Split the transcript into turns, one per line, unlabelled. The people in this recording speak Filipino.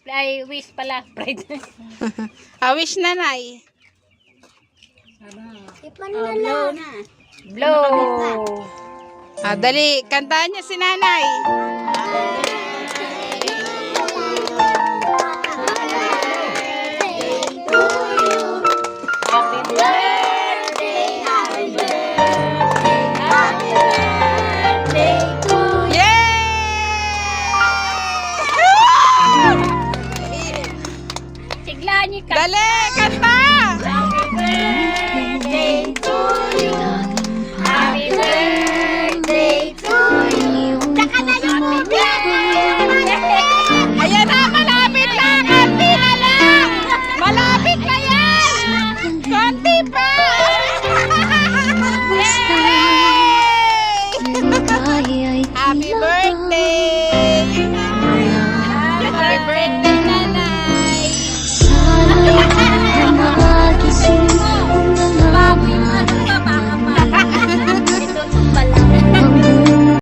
Ay, wish pala. Pride.
Wish nanay.
Blow na. Blow.
Dali, kantahan niya si nanay.
Happy birthday, happy birthday, happy birthday to you.
Yay!
Siglaan niyo ka.
Dali!